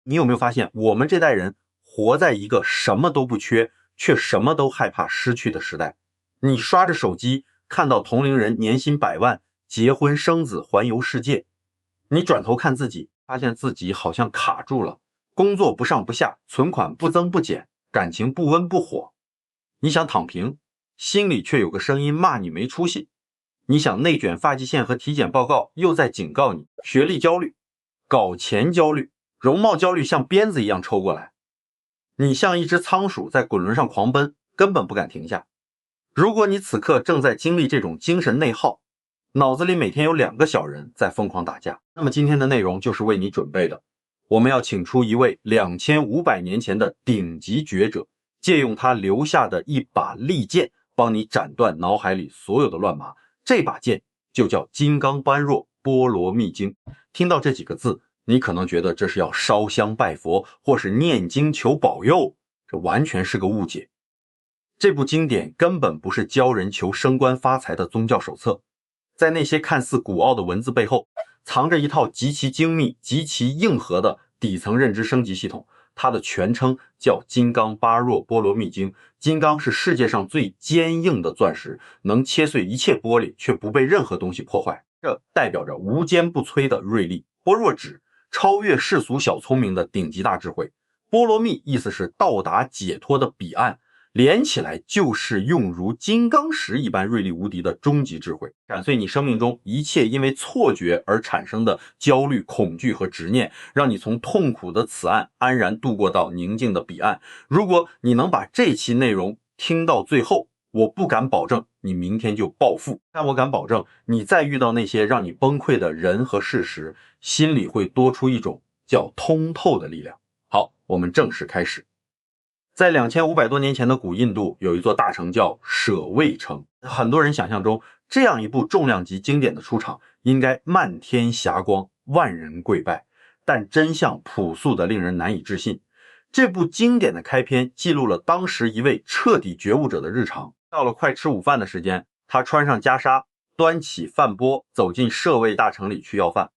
你有没有发现，我们这代人活在一个什么都不缺，却什么都害怕失去的时代？你刷着手机，看到同龄人年薪100万，结婚生子，环游世界，你转头看自己，发现自己好像卡住了，工作不上不下，存款不增不减，感情不温不火。你想躺平，心里却有个声音骂你没出息。你想内卷发际线和体检报告，又在警告你学历焦虑、搞钱焦虑、容貌焦虑像鞭子一样抽过来。你像一只仓鼠在滚轮上狂奔，根本不敢停下。如果你此刻正在经历这种精神内耗，脑子里每天有2个小人在疯狂打架，那么今天的内容就是为你准备的。我们要请出一位2500年前的顶级觉者，借用他留下的一把利剑，帮你斩断脑海里所有的乱麻。这把剑就叫金刚般若波罗蜜经。听到这几个字，你可能觉得这是要烧香拜佛，或是念经求保佑，这完全是个误解。这部经典根本不是教人求升官发财的宗教手册，在那些看似古奥的文字背后，藏着一套极其精密、极其硬核的底层认知升级系统。它的全称叫金刚般若波罗蜜经。金刚是世界上最坚硬的钻石，能切碎一切玻璃，却不被任何东西破坏。这代表着无坚不摧的锐利。般若指超越世俗小聪明的顶级大智慧。波罗蜜意思是到达解脱的彼岸，连起来就是用如金刚石一般锐利无敌的终极智慧，斩碎你生命中一切因为错觉而产生的焦虑、恐惧和执念，让你从痛苦的此岸安然度过到宁静的彼岸。如果你能把这期内容听到最后，我不敢保证你明天就暴富，但我敢保证你再遇到那些让你崩溃的人和事时，心里会多出一种叫通透的力量。好，我们正式开始。在2500多年前的古印度，有一座大城叫舍卫城。很多人想象中，这样一部重量级经典的出场，应该漫天霞光，万人跪拜。但真相朴素的令人难以置信。这部经典的开篇记录了当时一位彻底觉悟者的日常。到了快吃午饭的时间，他穿上袈裟，端起饭钵，走进舍卫大城里去要饭。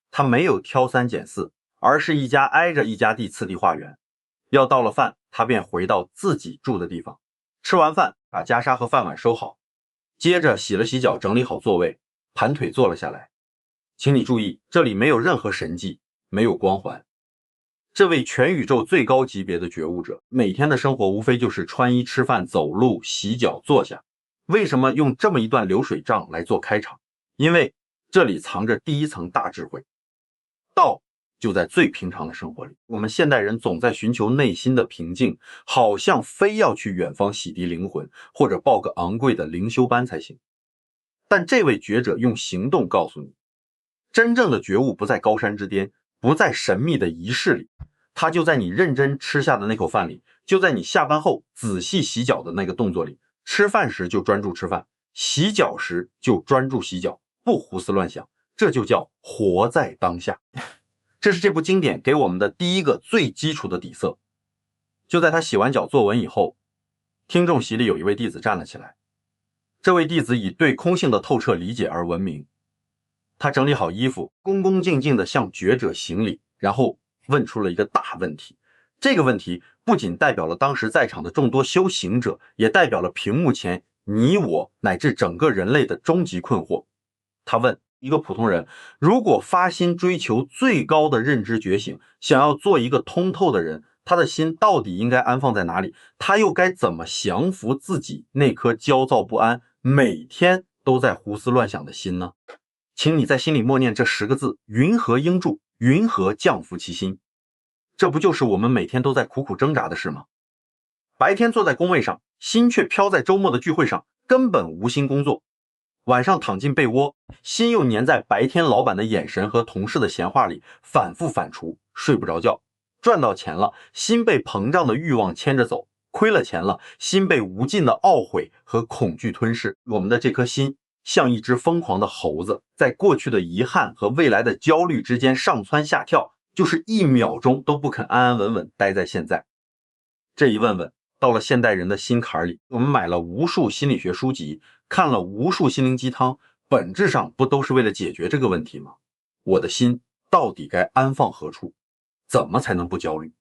他没有挑三拣四，而是一家挨着一家地次第化缘。要到了饭，他便回到自己住的地方，吃完饭把袈裟和饭碗收好，接着洗了洗脚，整理好座位，盘腿坐了下来。请你注意，这里没有任何神迹，没有光环。这位全宇宙最高级别的觉悟者，每天的生活无非就是穿衣、吃饭、走路、洗脚、坐下。为什么用这么一段流水账来做开场？因为这里藏着第一层大智慧。道就在最平常的生活里。我们现代人总在寻求内心的平静，好像非要去远方洗涤灵魂，或者报个昂贵的灵修班才行。但这位觉者用行动告诉你，真正的觉悟不在高山之巅，不在神秘的仪式里，它就在你认真吃下的那口饭里，就在你下班后仔细洗脚的那个动作里。吃饭时就专注吃饭，洗脚时就专注洗脚，不胡思乱想，这就叫活在当下。这是这部经典给我们的第一个最基础的底色。就在他洗完脚坐稳以后，听众席里有一位弟子站了起来。这位弟子以对空性的透彻理解而闻名。他整理好衣服，恭恭敬敬地向觉者行礼，然后问出了一个大问题。这个问题不仅代表了当时在场的众多修行者，也代表了屏幕前你我乃至整个人类的终极困惑。他问一个普通人，如果发心追求最高的认知觉醒，想要做一个通透的人，他的心到底应该安放在哪里？他又该怎么降服自己那颗焦躁不安，每天都在胡思乱想的心呢？请你在心里默念这10个字：云何应住，云何降服其心。这不就是我们每天都在苦苦挣扎的事吗？白天坐在工位上，心却飘在周末的聚会上，根本无心工作。晚上躺进被窝，心又粘在白天老板的眼神和同事的闲话里，反复反刍，睡不着觉。赚到钱了，心被膨胀的欲望牵着走；亏了钱了，心被无尽的懊悔和恐惧吞噬。我们的这颗心像一只疯狂的猴子，在过去的遗憾和未来的焦虑之间上蹿下跳，就是1秒钟都不肯安安稳稳待在现在。这一问问到了现代人的心坎里，我们买了无数心理学书籍，看了无数心灵鸡汤，本质上不都是为了解决这个问题吗？我的心到底该安放何处？怎么才能不焦虑？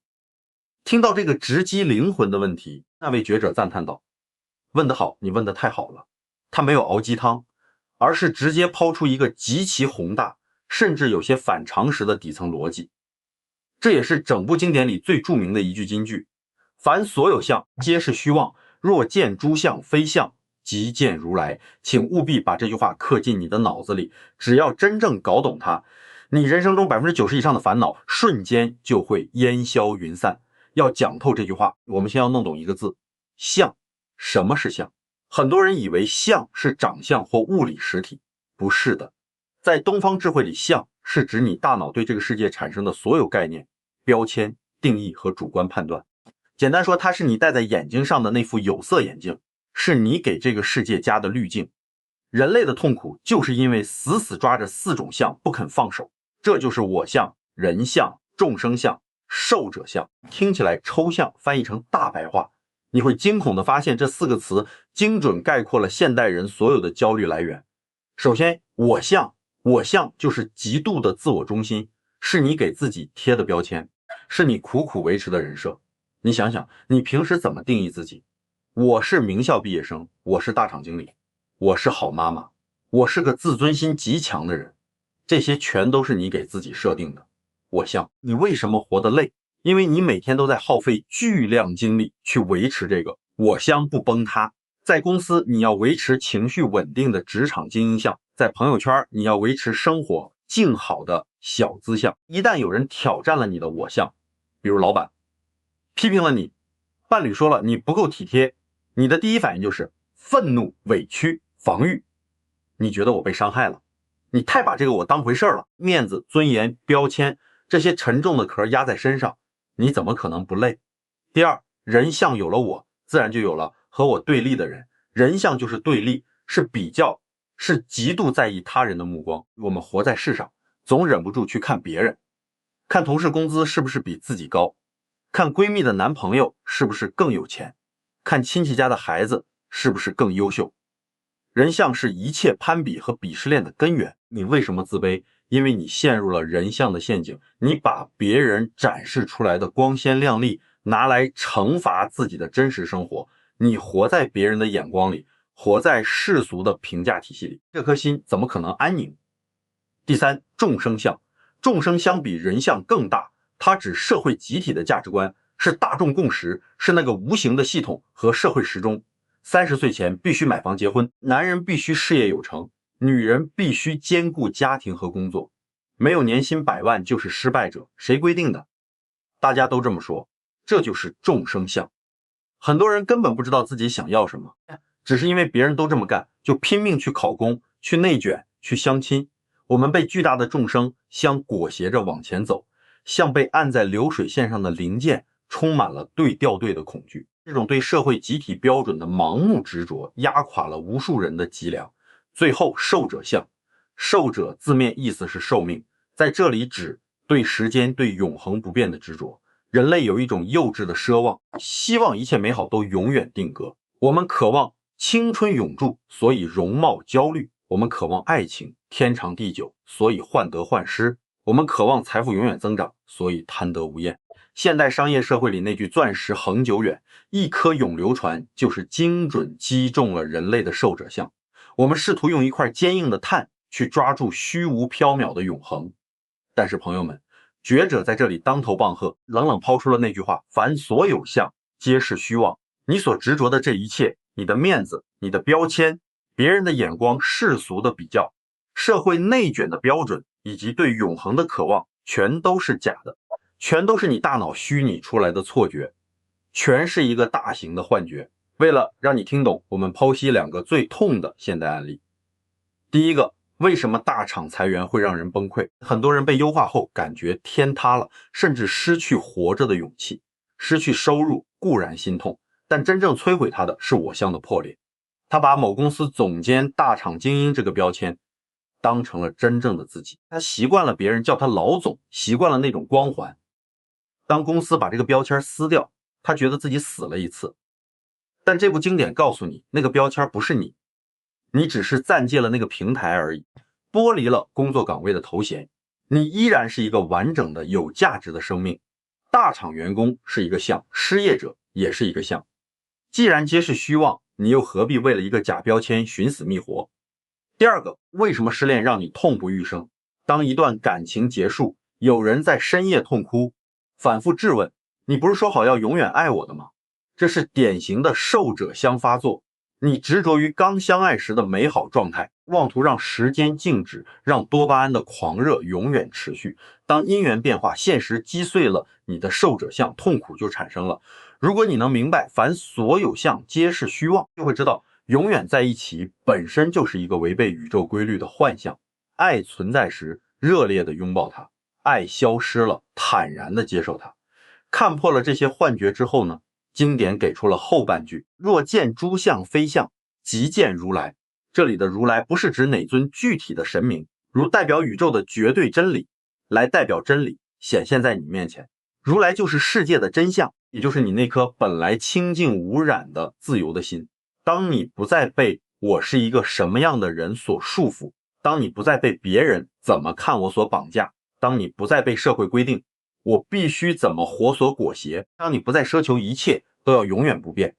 听到这个直击灵魂的问题，那位觉者赞叹道：问得好，你问得太好了。他没有熬鸡汤，而是直接抛出一个极其宏大，甚至有些反常识的底层逻辑。这也是整部经典里最著名的一句金句：凡所有相，皆是虚妄，若见诸相非相，即见如来。请务必把这句话刻进你的脑子里，只要真正搞懂它，你人生中90%以上的烦恼瞬间就会烟消云散。要讲透这句话，我们先要弄懂一个字：相。什么是相？很多人以为相是长相或物理实体，不是的。在东方智慧里，相是指你大脑对这个世界产生的所有概念、标签、定义和主观判断。简单说，它是你戴在眼睛上的那副有色眼镜，是你给这个世界加的滤镜。人类的痛苦就是因为死死抓着4种相不肯放手，这就是我相、人相、众生相、寿者相。听起来抽象，翻译成大白话，你会惊恐地发现这4个词精准概括了现代人所有的焦虑来源。首先，我相就是极度的自我中心，是你给自己贴的标签，是你苦苦维持的人设。你想想，你平时怎么定义自己？我是名校毕业生，我是大厂经理，我是好妈妈，我是个自尊心极强的人，这些全都是你给自己设定的。我相，你为什么活得累？因为你每天都在耗费巨量精力去维持这个我相不崩塌。在公司，你要维持情绪稳定的职场精英相；在朋友圈，你要维持生活静好的小资相。一旦有人挑战了你的我相，比如老板批评了你，伴侣说了你不够体贴，你的第一反应就是愤怒、委屈、防御。你觉得我被伤害了，你太把这个我当回事了，面子、尊严、标签这些沉重的壳压在身上，你怎么可能不累？第二，人相有了我，自然就有了和我对立的人。人相就是对立，是比较，是极度在意他人的目光。我们活在世上，总忍不住去看别人，看同事工资是不是比自己高，看闺蜜的男朋友是不是更有钱，看亲戚家的孩子是不是更优秀。人相是一切攀比和鄙视链的根源。你为什么自卑？因为你陷入了人相的陷阱，你把别人展示出来的光鲜亮丽拿来惩罚自己的真实生活，你活在别人的眼光里，活在世俗的评价体系里，这颗心怎么可能安宁？第三，众生相。众生相比人相更大，它指社会集体的价值观，是大众共识，是那个无形的系统和社会时钟。30岁前必须买房结婚，男人必须事业有成，女人必须兼顾家庭和工作，没有年薪100万就是失败者，谁规定的？大家都这么说，这就是众生相。很多人根本不知道自己想要什么，只是因为别人都这么干，就拼命去考公，去内卷，去相亲。我们被巨大的众生相裹挟着往前走，像被按在流水线上的零件，充满了对掉队的恐惧。这种对社会集体标准的盲目执着，压垮了无数人的脊梁。最后，寿者相。寿者字面意思是寿命，在这里指对时间、对永恒不变的执着。人类有一种幼稚的奢望，希望一切美好都永远定格。我们渴望青春永驻，所以容貌焦虑；我们渴望爱情天长地久，所以患得患失；我们渴望财富永远增长，所以贪得无厌。现代商业社会里那句钻石恒久远，一颗永流传，就是精准击中了人类的寿者相。我们试图用一块坚硬的碳去抓住虚无缥缈的永恒，但是朋友们，觉者在这里当头棒喝，冷冷抛出了那句话：凡所有相，皆是虚妄。你所执着的这一切，你的面子、你的标签、别人的眼光、世俗的比较、社会内卷的标准，以及对永恒的渴望，全都是假的，全都是你大脑虚拟出来的错觉，全是一个大型的幻觉。为了让你听懂，我们剖析2个最痛的现代案例。第一个，为什么大厂裁员会让人崩溃？很多人被优化后感觉天塌了，甚至失去活着的勇气。失去收入固然心痛，但真正摧毁他的是我相的破裂。他把某公司总监、大厂精英这个标签当成了真正的自己，他习惯了别人叫他老总，习惯了那种光环。当公司把这个标签撕掉，他觉得自己死了一次。但这部经典告诉你，那个标签不是你，你只是暂借了那个平台而已，剥离了工作岗位的头衔，你依然是一个完整的有价值的生命。大厂员工是一个项，失业者也是一个项。既然皆是虚妄，你又何必为了一个假标签寻死觅活？第二个，为什么失恋让你痛不欲生？当一段感情结束，有人在深夜痛哭，反复质问，你不是说好要永远爱我的吗？这是典型的受者相发作，你执着于刚相爱时的美好状态，妄图让时间静止，让多巴胺的狂热永远持续。当因缘变化，现实击碎了你的受者相，痛苦就产生了。如果你能明白凡所有相皆是虚妄，就会知道永远在一起本身就是一个违背宇宙规律的幻象。爱存在时，热烈地拥抱它；爱消失了，坦然地接受它。看破了这些幻觉之后呢，经典给出了后半句：若见诸相非相，即见如来。这里的如来不是指哪尊具体的神明，如代表宇宙的绝对真理，来代表真理显现在你面前。如来就是世界的真相，也就是你那颗本来清净无染的自由的心。当你不再被我是一个什么样的人所束缚，当你不再被别人怎么看我所绑架，当你不再被社会规定我必须怎么活所裹挟，当你不再奢求一切都要永远不变，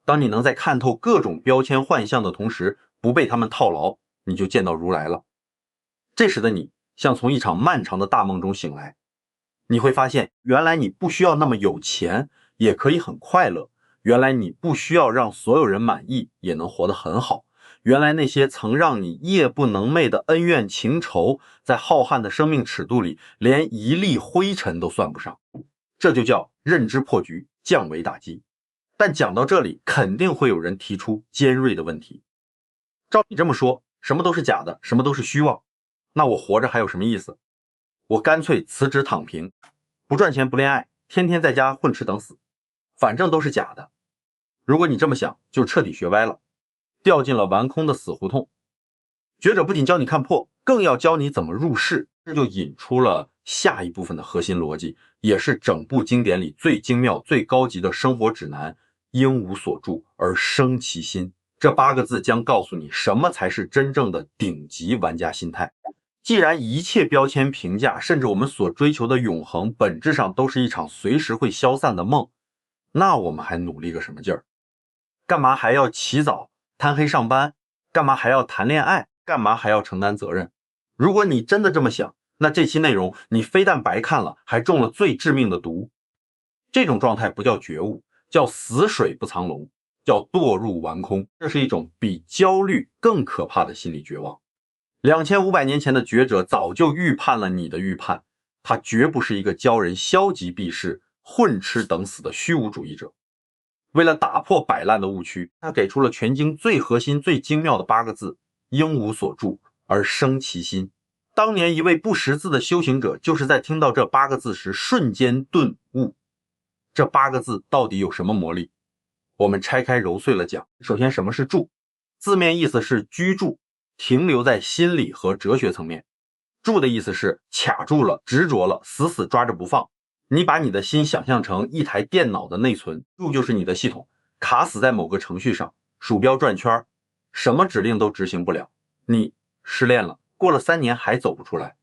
当你能在看透各种标签幻象的同时不被他们套牢，你就见到如来了。这时的你像从一场漫长的大梦中醒来，你会发现原来你不需要那么有钱也可以很快乐，原来你不需要让所有人满意也能活得很好，原来那些曾让你夜不能寐的恩怨情仇，在浩瀚的生命尺度里连一粒灰尘都算不上。这就叫认知破局，降维打击。但讲到这里，肯定会有人提出尖锐的问题。照你这么说，什么都是假的，什么都是虚妄，那我活着还有什么意思？我干脆辞职躺平，不赚钱不恋爱，天天在家混吃等死，反正都是假的。如果你这么想，就彻底学歪了，掉进了玩空的死胡同。觉者不仅教你看破，更要教你怎么入世，这就引出了下一部分的核心逻辑，也是整部经典里最精妙最高级的生活指南：应无所住而生其心。这8个字将告诉你什么才是真正的顶级玩家心态。既然一切标签评价，甚至我们所追求的永恒，本质上都是一场随时会消散的梦，那我们还努力个什么劲儿？干嘛还要起早贪黑上班？干嘛还要谈恋爱？干嘛还要承担责任？如果你真的这么想，那这期内容你非但白看了，还中了最致命的毒。这种状态不叫觉悟，叫死水不藏龙，叫堕入顽空。这是一种比焦虑更可怕的心理绝望。2500年前的觉者早就预判了你的预判，他绝不是一个教人消极避世、混吃等死的虚无主义者。为了打破摆烂的误区，他给出了全经最核心最精妙的8个字：应无所住而生其心。当年一位不识字的修行者，就是在听到这8个字时瞬间顿悟。这8个字到底有什么魔力？我们拆开揉碎了讲。首先，什么是住？字面意思是居住，停留在心理和哲学层面。住的意思是卡住了，执着了，死死抓着不放。你把你的心想象成一台电脑的内存，住就是你的系统卡死在某个程序上，鼠标转圈，什么指令都执行不了。你失恋了，过了3年还走不出来。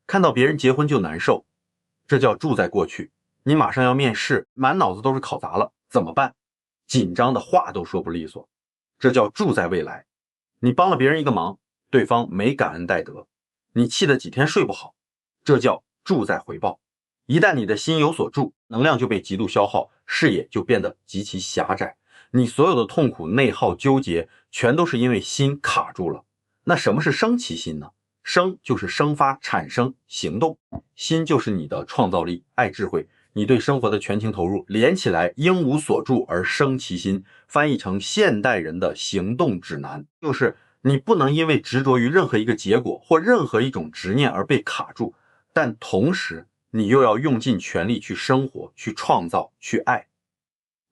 看到别人结婚就难受，这叫住在过去。你马上要面试，满脑子都是考砸了，怎么办？紧张的话都说不利索，这叫住在未来。你帮了别人一个忙，对方没感恩戴德，你气得几天睡不好，这叫住在回报。一旦你的心有所住，能量就被极度消耗，视野就变得极其狭窄，你所有的痛苦、内耗、纠结，全都是因为心卡住了。那什么是生其心呢？生就是生发、产生、行动，心就是你的创造力、爱智慧，你对生活的全情投入，连起来应无所住而生其心，翻译成现代人的行动指南，就是你不能因为执着于任何一个结果或任何一种执念而被卡住，但同时你又要用尽全力去生活、去创造、去爱。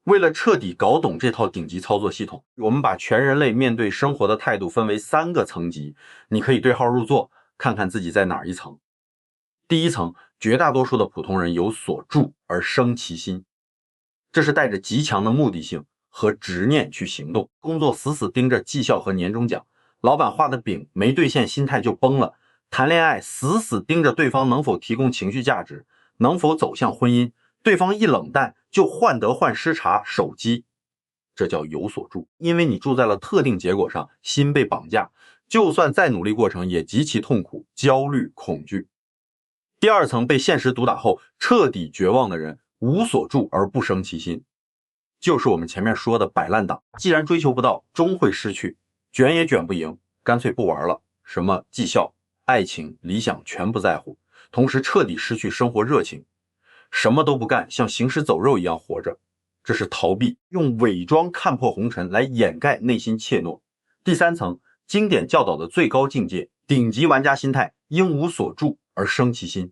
为了彻底搞懂这套顶级操作系统，我们把全人类面对生活的态度分为3个层级，你可以对号入座，看看自己在哪一层。第一层，绝大多数的普通人有所住而生其心，这是带着极强的目的性和执念去行动，工作死死盯着绩效和年终奖，老板画的饼没兑现，心态就崩了，谈恋爱死死盯着对方能否提供情绪价值，能否走向婚姻，对方一冷淡就患得患失查手机，这叫有所住。因为你住在了特定结果上，心被绑架，就算再努力过程也极其痛苦、焦虑、恐惧。第二层被现实毒打后彻底绝望的人，无所住而不生其心，就是我们前面说的摆烂党。既然追求不到，终会失去，卷也卷不赢，干脆不玩了，什么绩效、爱情、理想全不在乎，同时彻底失去生活热情，什么都不干，像行尸走肉一样活着，这是逃避，用伪装看破红尘来掩盖内心怯懦。第三层，经典教导的最高境界，顶级玩家心态，应无所住而生其心。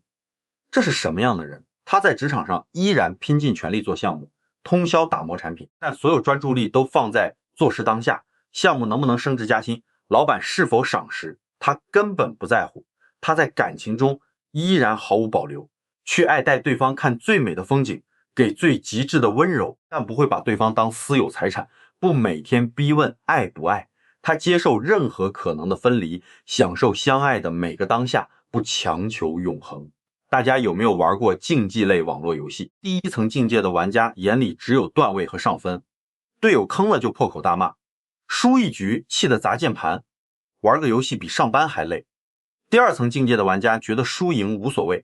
这是什么样的人？他在职场上依然拼尽全力做项目，通宵打磨产品，但所有专注力都放在做事当下，项目能不能升职加薪，老板是否赏识，他根本不在乎。他在感情中依然毫无保留，去爱带对方看最美的风景，给最极致的温柔，但不会把对方当私有财产，不每天逼问爱不爱。他接受任何可能的分离，享受相爱的每个当下，不强求永恒。大家有没有玩过竞技类网络游戏？第一层境界的玩家眼里只有段位和上分，队友坑了就破口大骂，输一局气得砸键盘，玩个游戏比上班还累。第二层境界的玩家觉得输赢无所谓，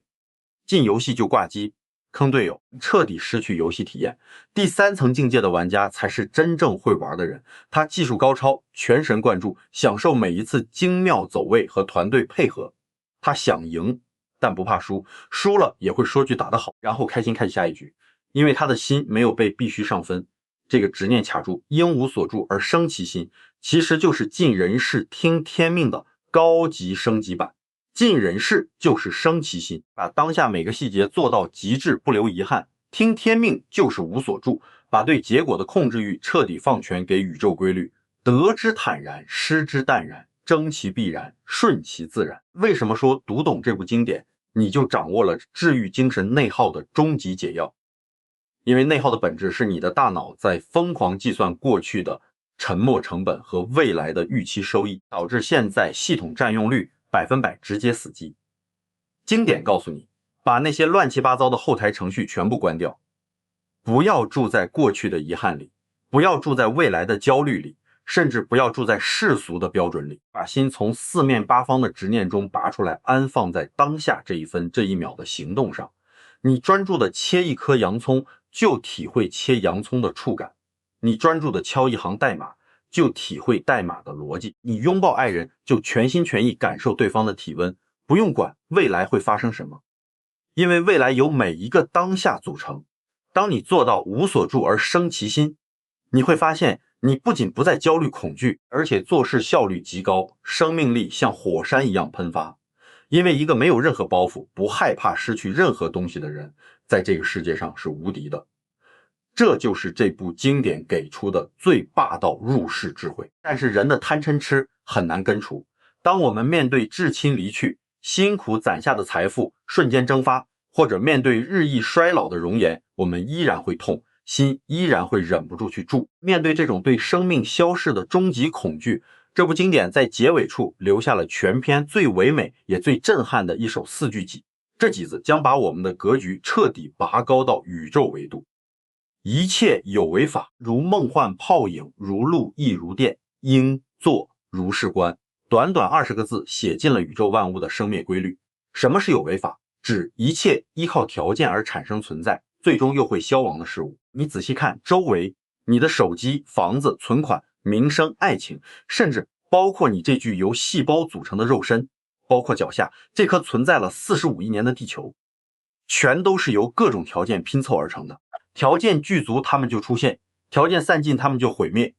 进游戏就挂机，坑队友，彻底失去游戏体验。第三层境界的玩家才是真正会玩的人，他技术高超，全神贯注，享受每一次精妙走位和团队配合。他想赢，但不怕输，输了也会说句打得好，然后开心看下一局，因为他的心没有被必须上分，这个执念卡住，应无所住而生其心，其实就是尽人事听天命的高级升级版。尽人事就是生其心，把当下每个细节做到极致，不留遗憾。听天命就是无所住，把对结果的控制欲彻底放权给宇宙规律，得之坦然，失之淡然，争其必然，顺其自然。为什么说读懂这部经典，你就掌握了治愈精神内耗的终极解药？因为内耗的本质是你的大脑在疯狂计算过去的沉没成本和未来的预期收益，导致现在系统占用率100%直接死机。经典告诉你，把那些乱七八糟的后台程序全部关掉，不要住在过去的遗憾里，不要住在未来的焦虑里，甚至不要住在世俗的标准里，把心从四面八方的执念中拔出来，安放在当下这一分这一秒的行动上。你专注的切一颗洋葱，就体会切洋葱的触感；你专注的敲一行代码，就体会代码的逻辑。你拥抱爱人，就全心全意感受对方的体温，不用管未来会发生什么，因为未来由每一个当下组成。当你做到无所住而生其心，你会发现你不仅不再焦虑恐惧，而且做事效率极高，生命力像火山一样喷发。因为一个没有任何包袱，不害怕失去任何东西的人，在这个世界上是无敌的。这就是这部经典给出的最霸道入世智慧。但是人的贪嗔痴很难根除，当我们面对至亲离去，辛苦攒下的财富瞬间蒸发，或者面对日益衰老的容颜，我们依然会痛，心依然会忍不住去住。面对这种对生命消逝的终极恐惧，这部经典在结尾处留下了全篇最唯美也最震撼的一首4句偈，这几字将把我们的格局彻底拔高到宇宙维度。一切有为法，如梦幻泡影，如露亦如电，应作如是观。短短20个字写尽了宇宙万物的生灭规律。什么是有为法？指一切依靠条件而产生存在，最终又会消亡的事物。你仔细看周围，你的手机、房子、存款、名声、爱情，甚至包括你这具由细胞组成的肉身，包括脚下这颗存在了45亿年的地球，全都是由各种条件拼凑而成的。条件具足，它们就出现；条件散尽，它们就毁灭。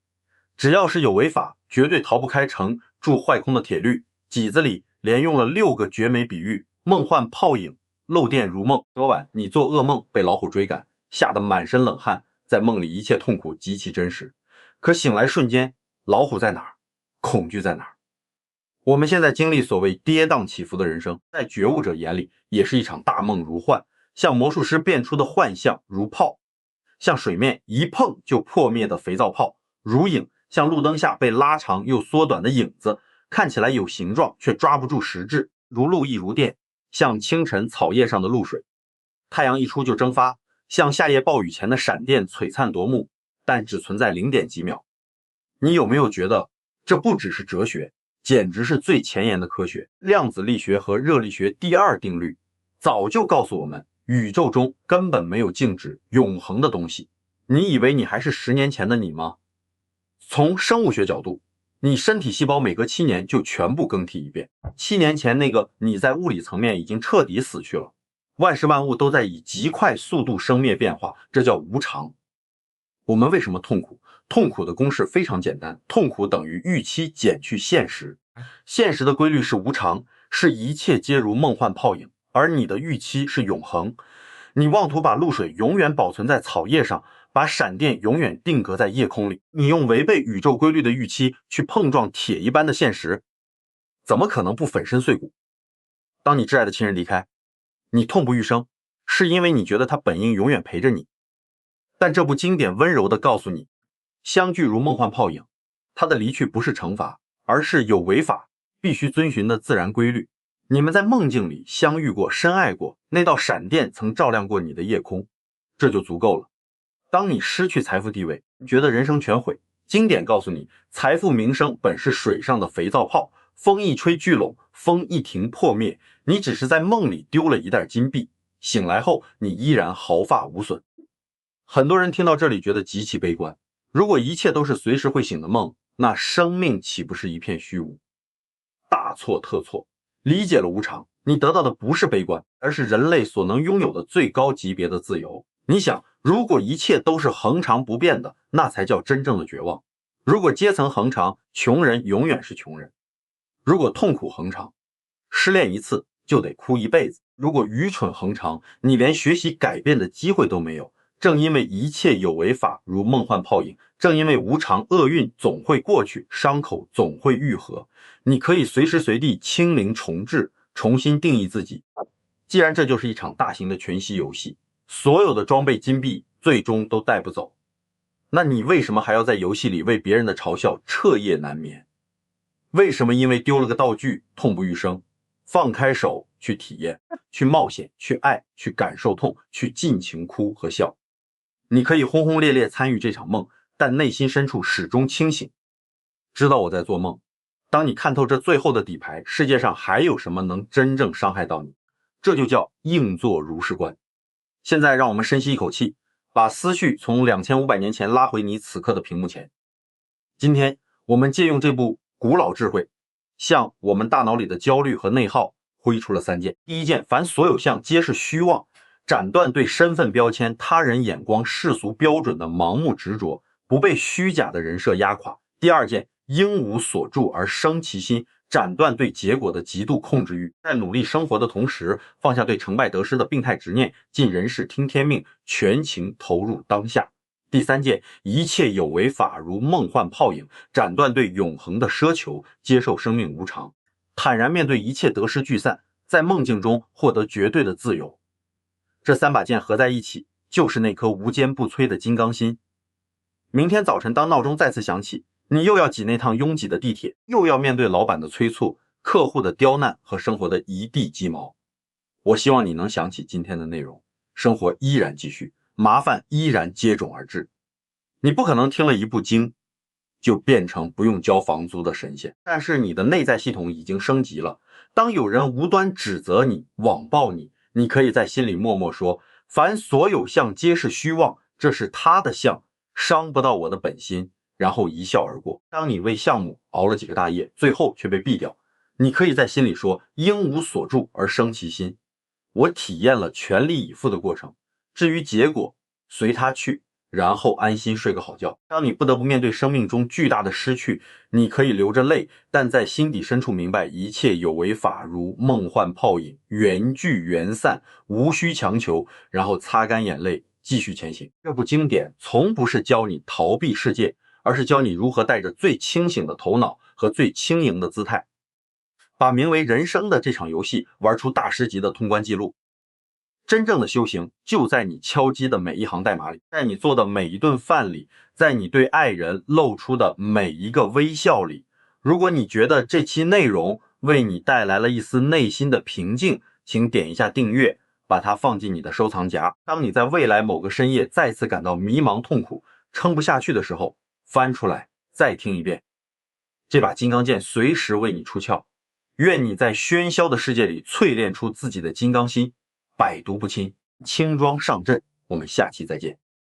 只要是有为法，绝对逃不开成住坏空的铁律。偈子里连用了6个绝美比喻：梦幻泡影，漏电如梦。昨晚你做噩梦被老虎追赶，吓得满身冷汗，在梦里一切痛苦极其真实。可醒来瞬间，老虎在哪儿？恐惧在哪儿？我们现在经历所谓跌宕起伏的人生，在觉悟者眼里也是一场大梦如幻，像魔术师变出的幻象如泡，像水面一碰就破灭的肥皂泡，如影，像路灯下被拉长又缩短的影子，看起来有形状却抓不住实质，如露亦如电，像清晨草叶上的露水，太阳一出就蒸发，像夏夜暴雨前的闪电璀璨夺目，但只存在0点几秒。你有没有觉得这不只是哲学，简直是最前沿的科学？量子力学和热力学第2定律早就告诉我们，宇宙中根本没有静止永恒的东西。你以为你还是10年前的你吗？从生物学角度，你身体细胞每隔7年就全部更替一遍。7年前那个你在物理层面已经彻底死去了。万事万物都在以极快速度生灭变化，这叫无常。我们为什么痛苦？痛苦的公式非常简单，痛苦等于预期减去现实。现实的规律是无常，是一切皆如梦幻泡影，而你的预期是永恒。你妄图把露水永远保存在草叶上，把闪电永远定格在夜空里，你用违背宇宙规律的预期去碰撞铁一般的现实，怎么可能不粉身碎骨？当你挚爱的亲人离开，你痛不欲生，是因为你觉得他本应永远陪着你。但这部经典温柔地告诉你，相聚如梦幻泡影，他的离去不是惩罚，而是有违法必须遵循的自然规律。你们在梦境里相遇过，深爱过，那道闪电曾照亮过你的夜空，这就足够了。当你失去财富地位，觉得人生全毁，经典告诉你，财富名声本是水上的肥皂泡，风一吹聚拢，风一停破灭，你只是在梦里丢了一袋金币，醒来后你依然毫发无损。很多人听到这里觉得极其悲观，如果一切都是随时会醒的梦，那生命岂不是一片虚无？大错特错。理解了无常，你得到的不是悲观，而是人类所能拥有的最高级别的自由。你想，如果一切都是恒常不变的，那才叫真正的绝望。如果阶层恒常，穷人永远是穷人；如果痛苦恒常，失恋一次就得哭一辈子；如果愚蠢恒常，你连学习改变的机会都没有。正因为一切有为法如梦幻泡影，正因为无常，厄运总会过去，伤口总会愈合，你可以随时随地清零重置，重新定义自己。既然这就是一场大型的全息游戏，所有的装备金币最终都带不走，那你为什么还要在游戏里为别人的嘲笑彻夜难眠？为什么因为丢了个道具痛不欲生？放开手去体验，去冒险，去爱，去感受痛，去尽情哭和笑。你可以轰轰烈烈参与这场梦，但内心深处始终清醒，知道我在做梦。当你看透这最后的底牌，世界上还有什么能真正伤害到你？这就叫硬座如是观。现在让我们深吸一口气，把思绪从2500年前拉回你此刻的屏幕前。今天我们借用这部古老智慧，向我们大脑里的焦虑和内耗挥出了3件。第一件，凡所有相皆是虚妄，斩断对身份标签、他人眼光、世俗标准的盲目执着，不被虚假的人设压垮。第二件，应无所住而生其心，斩断对结果的极度控制欲，在努力生活的同时，放下对成败得失的病态执念，尽人事听天命，全情投入当下。第三件，一切有为法如梦幻泡影，斩断对永恒的奢求，接受生命无常，坦然面对一切得失聚散，在梦境中获得绝对的自由。这3把剑合在一起，就是那颗无坚不摧的金刚心。明天早晨当闹钟再次响起，你又要挤那趟拥挤的地铁，又要面对老板的催促、客户的刁难和生活的一地鸡毛。我希望你能想起今天的内容，生活依然继续，麻烦依然接踵而至。你不可能听了一部经就变成不用交房租的神仙，但是你的内在系统已经升级了。当有人无端指责你、网暴你，你可以在心里默默说，凡所有相皆是虚妄，这是他的相，伤不到我的本心，然后一笑而过。当你为项目熬了几个大夜，最后却被毙掉，你可以在心里说，应无所住而生其心，我体验了全力以赴的过程，至于结果随他去，然后安心睡个好觉。当你不得不面对生命中巨大的失去，你可以流着泪，但在心底深处明白，一切有为法如梦幻泡影，缘聚缘散，无需强求，然后擦干眼泪继续前行。这部经典从不是教你逃避世界，而是教你如何带着最清醒的头脑和最轻盈的姿态，把名为人生的这场游戏玩出大师级的通关记录。真正的修行就在你敲击的每一行代码里，在你做的每一顿饭里，在你对爱人露出的每一个微笑里。如果你觉得这期内容为你带来了一丝内心的平静，请点一下订阅，把它放进你的收藏夹。当你在未来某个深夜再次感到迷茫痛苦，撑不下去的时候，翻出来再听一遍。这把金刚剑随时为你出鞘，愿你在喧嚣的世界里淬炼出自己的金刚心，百毒不侵，轻装上阵。我们下期再见。